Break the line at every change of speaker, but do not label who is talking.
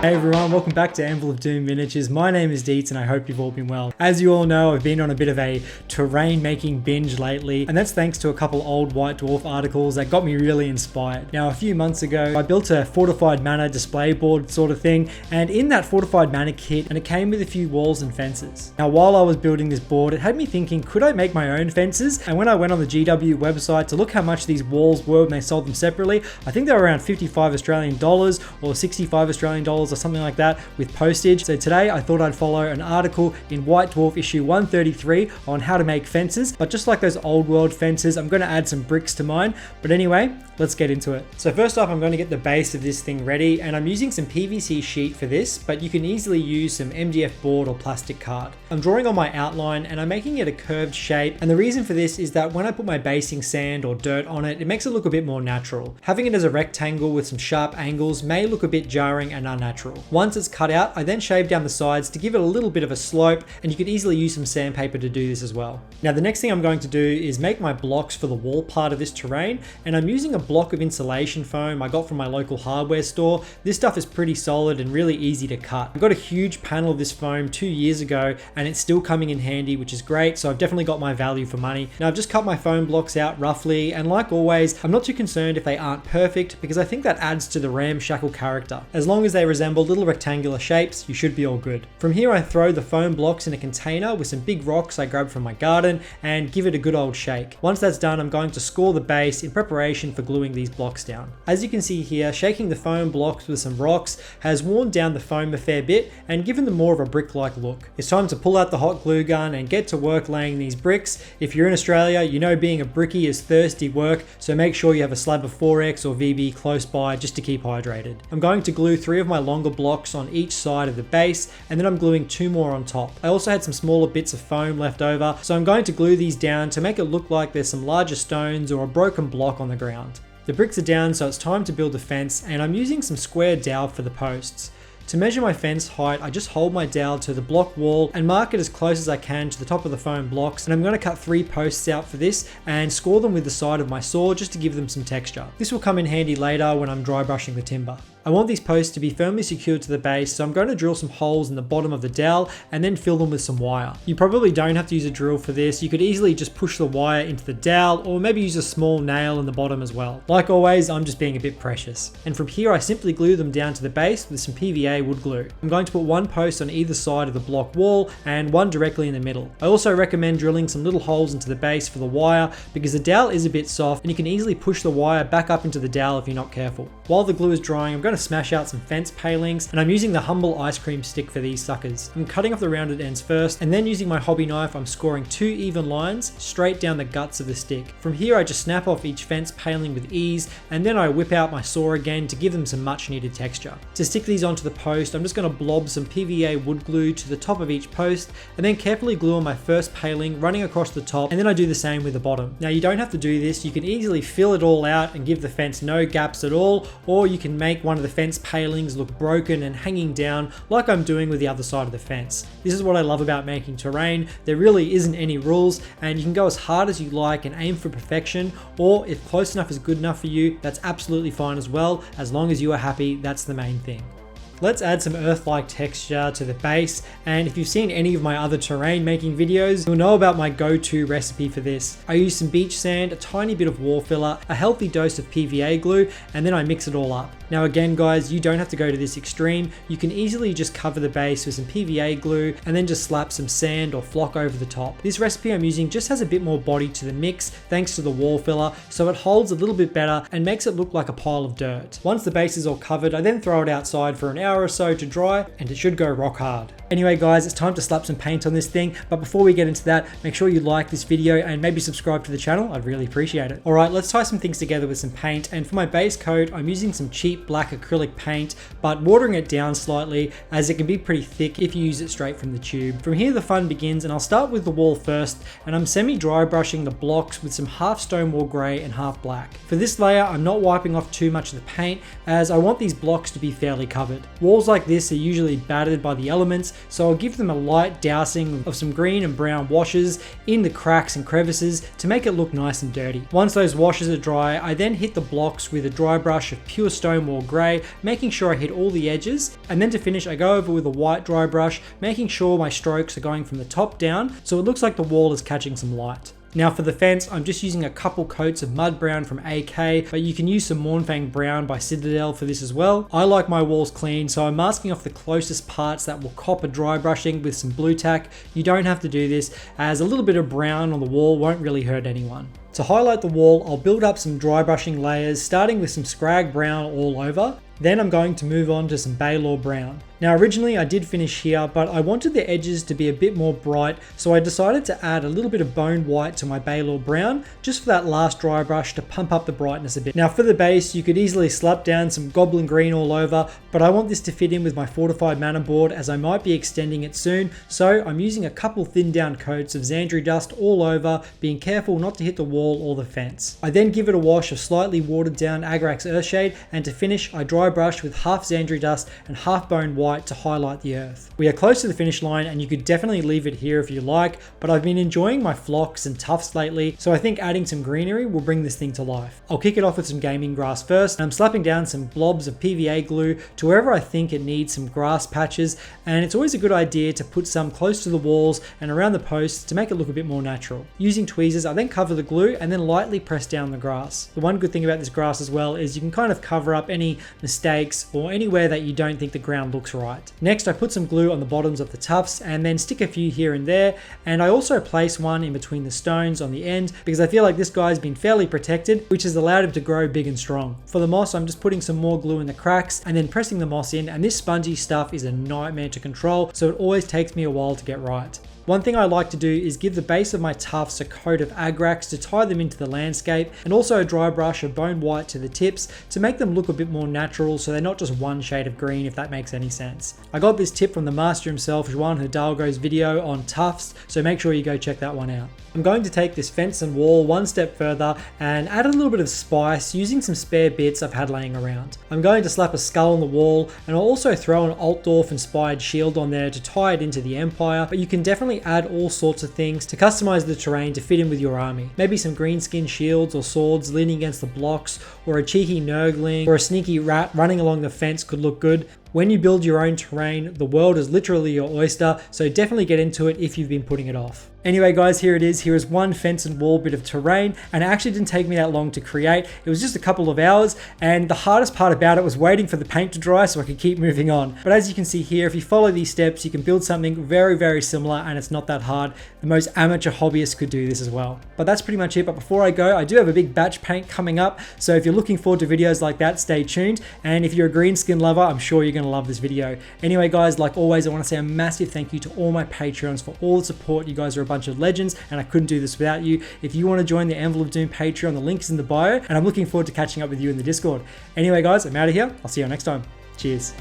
Hey everyone, welcome back to Anvil of Doom Miniatures. My name is Deets and I hope you've all been well. As you all know, I've been on a bit of a terrain making binge lately, and that's thanks to a couple old White Dwarf articles that got me really inspired. Now, a few months ago, I built a fortified manor display board sort of thing, and in that fortified manor kit, and it came with a few walls and fences. Now, while I was building this board, it had me thinking, could I make my own fences? And when I went on the GW website to look how much these walls were when they sold them separately, I think they were around 55 Australian dollars or 65 Australian dollars or something like that with postage. So today I thought I'd follow an article in White Dwarf issue 133 on how to make fences, but just like those old world fences, I'm going to add some bricks to mine. But anyway, let's get into it. So first off, I'm going to get the base of this thing ready, and I'm using some PVC sheet for this, but you can easily use some MDF board or plastic card. I'm drawing on my outline and I'm making it a curved shape, and the reason for this is that when I put my basing sand or dirt on it, it makes it look a bit more natural. Having it as a rectangle with some sharp angles may look a bit jarring and unnatural. Once it's cut out, I then shave down the sides to give it a little bit of a slope, and you could easily use some sandpaper to do this as well. Now the next thing I'm going to do is make my blocks for the wall part of this terrain, and I'm using a block of insulation foam I got from my local hardware store. This stuff is pretty solid and really easy to cut. I got a huge panel of this foam 2 years ago and it's still coming in handy, which is great, so I've definitely got my value for money. Now I've just cut my foam blocks out roughly, and like always, I'm not too concerned if they aren't perfect because I think that adds to the ramshackle character. As long as they resemble little rectangular shapes, you should be all good. From here I throw the foam blocks in a container with some big rocks I grabbed from my garden and give it a good old shake. Once that's done, I'm going to score the base in preparation for gluing these blocks down. As you can see here, shaking the foam blocks with some rocks has worn down the foam a fair bit and given them more of a brick-like look. It's time to pull out the hot glue gun and get to work laying these bricks. If you're in Australia, you know being a brickie is thirsty work, so make sure you have a slab of 4X or VB close by just to keep hydrated. I'm going to glue 3 of my longer blocks on each side of the base, and then I'm gluing 2 more on top. I also had some smaller bits of foam left over, so I'm going to glue these down to make it look like there's some larger stones or a broken block on the ground. The bricks are down, so it's time to build the fence, and I'm using some square dowel for the posts. To measure my fence height, I just hold my dowel to the block wall and mark it as close as I can to the top of the foam blocks, and I'm going to cut 3 posts out for this and score them with the side of my saw just to give them some texture. This will come in handy later when I'm dry brushing the timber. I want these posts to be firmly secured to the base, so I'm going to drill some holes in the bottom of the dowel and then fill them with some wire. You probably don't have to use a drill for this. You could easily just push the wire into the dowel or maybe use a small nail in the bottom as well. Like always, I'm just being a bit precious. And from here, I simply glue them down to the base with some PVA wood glue. I'm going to put 1 post on either side of the block wall and 1 directly in the middle. I also recommend drilling some little holes into the base for the wire because the dowel is a bit soft and you can easily push the wire back up into the dowel if you're not careful. While the glue is drying, I'm going to smash out some fence palings, and I'm using the Humble ice cream stick for these suckers. I'm cutting off the rounded ends first, and then using my hobby knife, I'm scoring 2 even lines straight down the guts of the stick. From here, I just snap off each fence paling with ease, and then I whip out my saw again to give them some much needed texture. To stick these onto the post, I'm just going to blob some PVA wood glue to the top of each post, and then carefully glue on my first paling running across the top, and then I do the same with the bottom. Now you don't have to do this, you can easily fill it all out and give the fence no gaps at all, or you can make one of the fence palings look broken and hanging down like I'm doing with the other side of the fence. This is what I love about making terrain. There really isn't any rules, and you can go as hard as you like and aim for perfection, or if close enough is good enough for you, that's absolutely fine as well. As long as you are happy, that's the main thing. Let's add some earth-like texture to the base, and if you've seen any of my other terrain making videos, you'll know about my go-to recipe for this. I use some beach sand, a tiny bit of wall filler, a healthy dose of PVA glue, and then I mix it all up. Now again guys, you don't have to go to this extreme. You can easily just cover the base with some PVA glue and then just slap some sand or flock over the top. This recipe I'm using just has a bit more body to the mix thanks to the wall filler, so it holds a little bit better and makes it look like a pile of dirt. Once the base is all covered, I then throw it outside for an hour or so to dry, and it should go rock hard. Anyway guys, it's time to slap some paint on this thing, but before we get into that, make sure you like this video and maybe subscribe to the channel. I'd really appreciate it. Alright, let's tie some things together with some paint, and for my base coat, I'm using some cheap black acrylic paint, but watering it down slightly as it can be pretty thick if you use it straight from the tube. From here the fun begins, and I'll start with the wall first, and I'm semi-dry brushing the blocks with some half Stonewall Grey and half black. For this layer, I'm not wiping off too much of the paint as I want these blocks to be fairly covered. Walls like this are usually battered by the elements, so I'll give them a light dousing of some green and brown washes in the cracks and crevices to make it look nice and dirty. Once those washes are dry, I then hit the blocks with a dry brush of pure Stonewall Grey, making sure I hit all the edges, and then to finish I go over with a white dry brush, making sure my strokes are going from the top down so it looks like the wall is catching some light. Now for the fence, I'm just using a couple coats of mud brown from AK, but you can use some Mournfang brown by Citadel for this as well. I like my walls clean, so I'm masking off the closest parts that will cop a dry brushing with some blue tack. You don't have to do this, as a little bit of brown on the wall won't really hurt anyone. To highlight the wall, I'll build up some dry brushing layers, starting with some Scrag brown all over. Then I'm going to move on to some Balor brown. Now originally I did finish here, but I wanted the edges to be a bit more bright, so I decided to add a little bit of bone white to my Balor brown, just for that last dry brush to pump up the brightness a bit. Now for the base, you could easily slap down some Goblin green all over, but I want this to fit in with my fortified mana board as I might be extending it soon, so I'm using a couple thin down coats of Xandri dust all over, being careful not to hit the wall or the fence. I then give it a wash of slightly watered down Agrax Earthshade, and to finish I dry brush with half Xandri dust and half bone white to highlight the earth. We are close to the finish line, and you could definitely leave it here if you like, but I've been enjoying my flocks and tufts lately, so I think adding some greenery will bring this thing to life. I'll kick it off with some gaming grass first, and I'm slapping down some blobs of PVA glue to wherever I think it needs some grass patches, and it's always a good idea to put some close to the walls and around the posts to make it look a bit more natural. Using tweezers, I then cover the glue and then lightly press down the grass. The one good thing about this grass as well is you can kind of cover up any mistakes or anywhere that you don't think the ground looks right. Next, I put some glue on the bottoms of the tufts and then stick a few here and there, and I also place one in between the stones on the end because I feel like this guy's been fairly protected, which has allowed him to grow big and strong. For the moss, I'm just putting some more glue in the cracks and then pressing the moss in, and this spongy stuff is a nightmare to control, so it always takes me a while to get right. One thing I like to do is give the base of my tufts a coat of Agrax to tie them into the landscape, and also a dry brush of bone white to the tips to make them look a bit more natural so they're not just one shade of green, if that makes any sense. I got this tip from the master himself, Juan Hidalgo's video on tufts, so make sure you go check that one out. I'm going to take this fence and wall one step further and add a little bit of spice using some spare bits I've had laying around. I'm going to slap a skull on the wall, and I'll also throw an Altdorf inspired shield on there to tie it into the Empire, but you can definitely add all sorts of things to customize the terrain to fit in with your army. Maybe some greenskin shields or swords leaning against the blocks, or a cheeky Nurgling or a sneaky rat running along the fence could look good. When you build your own terrain, the world is literally your oyster, so definitely get into it if you've been putting it off. Anyway guys, here it is. Here is one fence and wall bit of terrain, and it actually didn't take me that long to create. It was just a couple of hours, and the hardest part about it was waiting for the paint to dry so I could keep moving on. But as you can see here, if you follow these steps, you can build something very, very similar, and it's not that hard. The most amateur hobbyist could do this as well. But that's pretty much it. But before I go, I do have a big batch paint coming up, so if you're looking forward to videos like that, stay tuned. And if you're a green skin lover, I'm sure you're going to love this video. Anyway guys, like always, I want to say a massive thank you to all my Patreons for all the support. You guys are a bunch of legends, and I couldn't do this without you. If you want to join the Anvil of Doom Patreon, the link's in the bio, and I'm looking forward to catching up with you in the Discord. Anyway guys, I'm out of here. I'll see you next time. Cheers.